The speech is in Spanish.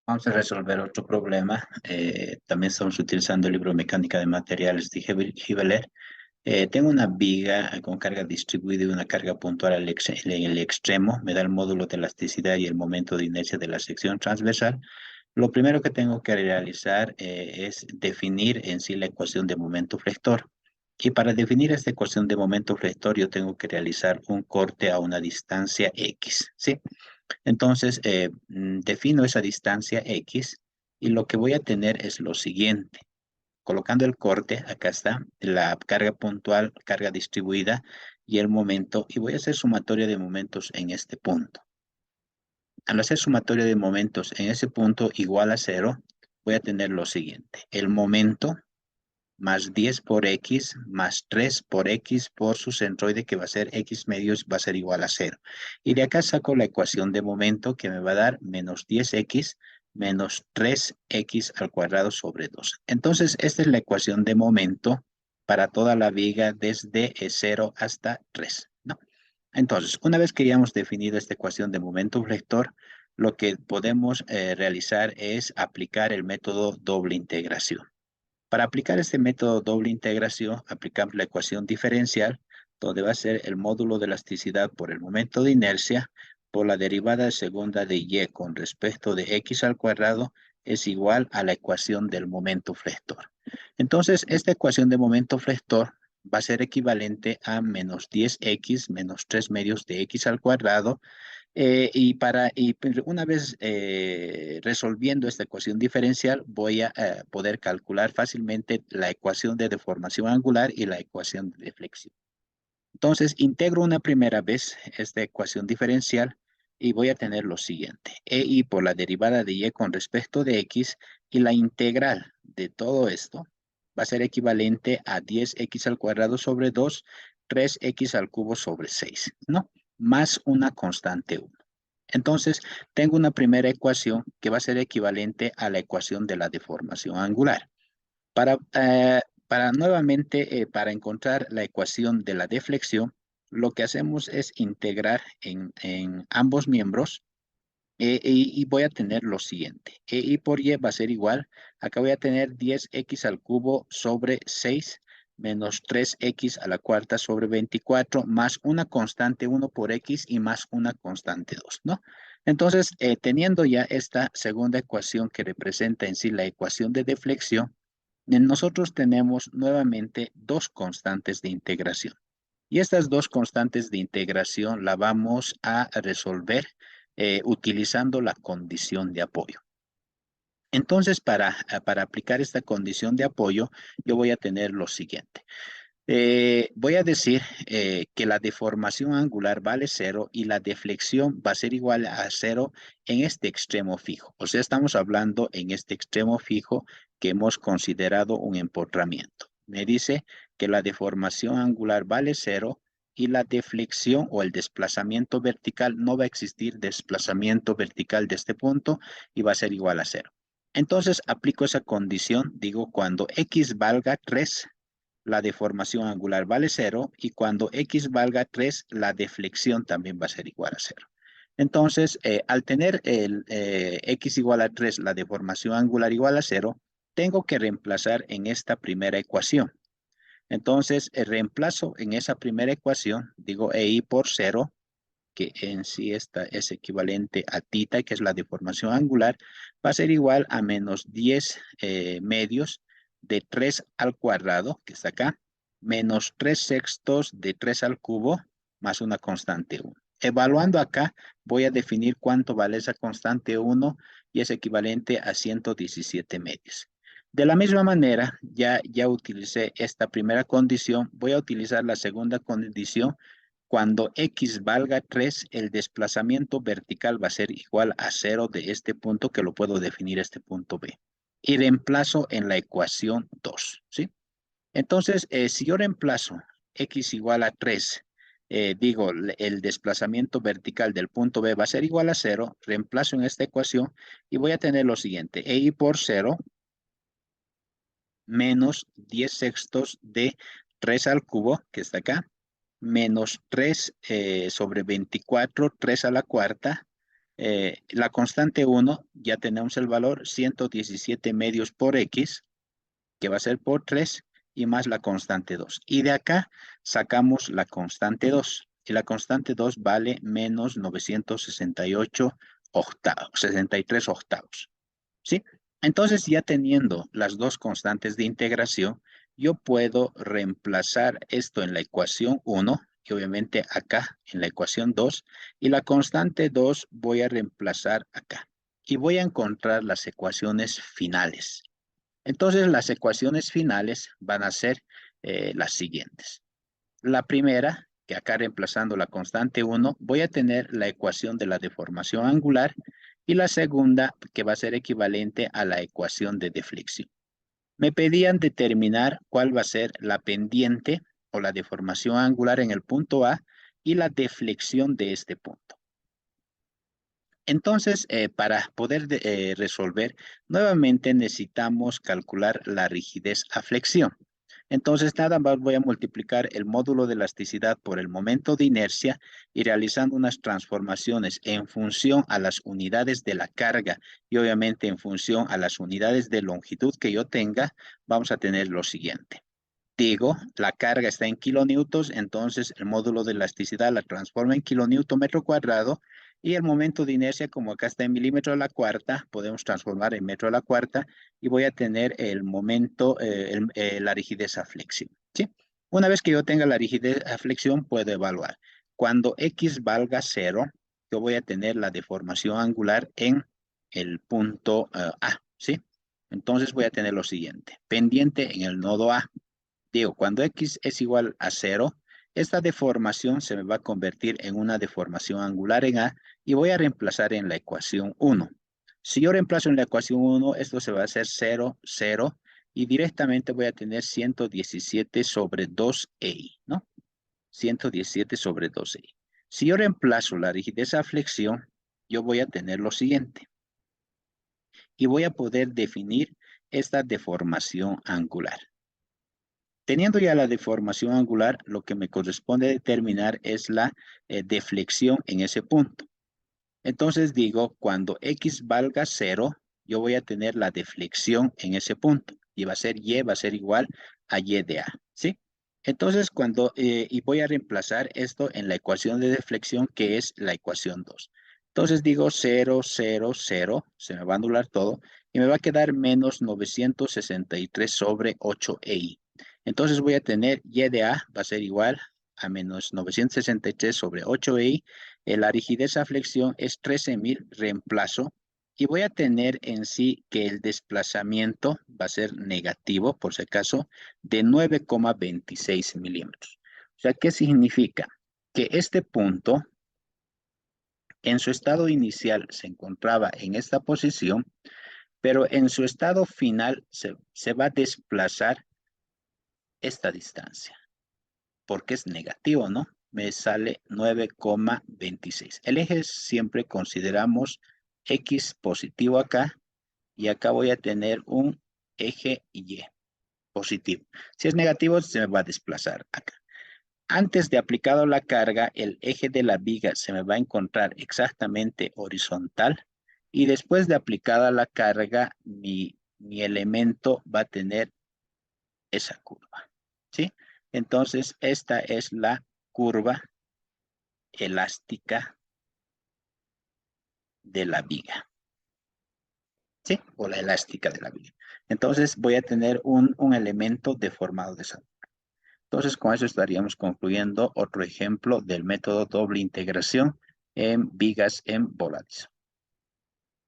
Vamos a resolver otro problema. También estamos utilizando el libro Mecánica de Materiales de Hibbeler. Tengo una viga con carga distribuida y una carga puntual en el extremo. Me da el módulo de elasticidad y el momento de inercia de la sección transversal. Lo primero que tengo que realizar es definir en sí la ecuación de momento flector. Y para definir esta ecuación de momento flector, yo tengo que realizar un corte a una distancia X, ¿sí? Entonces, defino esa distancia X y lo que voy a tener es lo siguiente. Colocando el corte, acá está, la carga puntual, carga distribuida y el momento, y voy a hacer sumatoria de momentos en este punto. Al hacer sumatoria de momentos en ese punto igual a cero, voy a tener lo siguiente. El momento más 10 por X más 3 por X por su centroide que va a ser X medios va a ser igual a cero. Y de acá saco la ecuación de momento que me va a dar menos 10X menos 3X al cuadrado sobre 2. Entonces, esta es la ecuación de momento para toda la viga desde 0 hasta 3, ¿no? Entonces, una vez que ya hemos definido esta ecuación de momento vector, lo que podemos realizar es aplicar el método doble integración. Para aplicar este método doble integración, aplicamos la ecuación diferencial, donde va a ser el módulo de elasticidad por el momento de inercia por la derivada segunda de y con respecto de x al cuadrado es igual a la ecuación del momento flector. Entonces, esta ecuación de momento flector va a ser equivalente a menos 10x menos 3 medios de x al cuadrado una vez resolviendo esta ecuación diferencial, voy a poder calcular fácilmente la ecuación de deformación angular y la ecuación de deflexión. Entonces, integro una primera vez esta ecuación diferencial y voy a tener lo siguiente. EI por la derivada de y con respecto de x y la integral de todo esto va a ser equivalente a 10x al cuadrado sobre 2, 3x al cubo sobre 6, ¿no? Más una constante 1. Entonces, tengo una primera ecuación que va a ser equivalente a la ecuación de la deformación angular. Para nuevamente, para encontrar la ecuación de la deflexión, lo que hacemos es integrar en ambos miembros y voy a tener lo siguiente. Y por y va a ser igual. Acá voy a tener 10x al cubo sobre 6 menos 3x a la cuarta sobre 24 más una constante 1 por x y más una constante 2, ¿no? Entonces, teniendo ya esta segunda ecuación que representa en sí la ecuación de deflexión, nosotros tenemos nuevamente dos constantes de integración. Y estas dos constantes de integración la vamos a resolver utilizando la condición de apoyo. Entonces, para aplicar esta condición de apoyo, yo voy a tener lo siguiente. Voy a decir que la deformación angular vale cero y la deflexión va a ser igual a cero en este extremo fijo. O sea, estamos hablando en este extremo fijo que hemos considerado un empotramiento. Me dice que la deformación angular vale cero y la deflexión o el desplazamiento vertical, no va a existir desplazamiento vertical de este punto y va a ser igual a cero. Entonces, aplico esa condición, digo, cuando x valga 3, la deformación angular vale cero y cuando x valga 3, la deflexión también va a ser igual a cero. Entonces, al tener el x igual a 3, la deformación angular igual a cero, tengo que reemplazar en esta primera ecuación. Entonces, reemplazo en esa primera ecuación, digo EI por cero, que en sí esta es equivalente a tita, que es la deformación angular, va a ser igual a menos 10 medios de 3 al cuadrado, que está acá, menos 3 sextos de 3 al cubo, más una constante 1. Evaluando acá, voy a definir cuánto vale esa constante 1 y es equivalente a 117 medios. De la misma manera, ya utilicé esta primera condición, voy a utilizar la segunda condición. Cuando x valga 3, el desplazamiento vertical va a ser igual a 0 de este punto, que lo puedo definir este punto B. Y reemplazo en la ecuación 2, ¿sí? Entonces, si yo reemplazo x igual a 3, digo, el desplazamiento vertical del punto B va a ser igual a 0, reemplazo en esta ecuación y voy a tener lo siguiente, EI por 0 menos 10 sextos de 3 al cubo, que está acá, menos 3 sobre 24, 3 a la cuarta, la constante 1, ya tenemos el valor 117 medios por X, que va a ser por 3, y más la constante 2. Y de acá sacamos la constante 2. Y la constante 2 vale menos 968 octavos, 63 octavos. ¿Sí? Entonces, ya teniendo las dos constantes de integración, yo puedo reemplazar esto en la ecuación 1 y obviamente acá en la ecuación 2, y la constante 2 voy a reemplazar acá. Y voy a encontrar las ecuaciones finales. Entonces, las ecuaciones finales van a ser las siguientes. La primera, que acá reemplazando la constante 1, voy a tener la ecuación de la deformación angular, y la segunda, que va a ser equivalente a la ecuación de deflexión. Me pedían determinar cuál va a ser la pendiente o la deformación angular en el punto A y la deflexión de este punto. Entonces, para poder resolver, nuevamente necesitamos calcular la rigidez a flexión. Entonces, nada más voy a multiplicar el módulo de elasticidad por el momento de inercia y realizando unas transformaciones en función a las unidades de la carga y obviamente en función a las unidades de longitud que yo tenga, vamos a tener lo siguiente. Digo, la carga está en kilonewtons, entonces el módulo de elasticidad la transforma en kilonewton metro cuadrado, y el momento de inercia, como acá está en milímetro a la cuarta, podemos transformar en metro a la cuarta y voy a tener el momento, la rigidez a flexión. ¿Sí? Una vez que yo tenga la rigidez a flexión, puedo evaluar. Cuando X valga 0, yo voy a tener la deformación angular en el punto A. ¿Sí? Entonces voy a tener lo siguiente. Pendiente en el nodo A. Digo, cuando X es igual a 0, esta deformación se me va a convertir en una deformación angular en A y voy a reemplazar en la ecuación 1. Si yo reemplazo en la ecuación 1, esto se va a hacer 0, 0 y directamente voy a tener 117 sobre 2i, ¿no? 117 sobre 2i. Si yo reemplazo la rigidez a flexión, yo voy a tener lo siguiente. Y voy a poder definir esta deformación angular. Teniendo ya la deformación angular, lo que me corresponde determinar es la deflexión en ese punto. Entonces digo, cuando X valga 0, yo voy a tener la deflexión en ese punto. Y va a ser Y, va a ser igual a Y de A, ¿sí? Entonces, y voy a reemplazar esto en la ecuación de deflexión, que es la ecuación 2. Entonces digo 0, 0, 0, se me va a anular todo, y me va a quedar menos 963 sobre 8i. Entonces voy a tener Y de A va a ser igual a menos 963 sobre 8i. La rigidez a flexión es 13.000, reemplazo, y voy a tener en sí que el desplazamiento va a ser negativo, por si acaso, de 9,26 milímetros. O sea, ¿qué significa? Que este punto, en su estado inicial, se encontraba en esta posición, pero en su estado final se va a desplazar esta distancia, porque es negativo, ¿no? Me sale 9,26. El eje siempre consideramos X positivo acá, y acá voy a tener un eje Y positivo. Si es negativo, se me va a desplazar acá. Antes de aplicado la carga, el eje de la viga se me va a encontrar exactamente horizontal, y después de aplicada la carga, mi elemento va a tener esa curva, ¿sí? Entonces, esta es la curva elástica de la viga, ¿sí? O la elástica de la viga. Entonces, voy a tener un elemento deformado de esa forma. Entonces, con eso estaríamos concluyendo otro ejemplo del método doble integración en vigas en voladizo.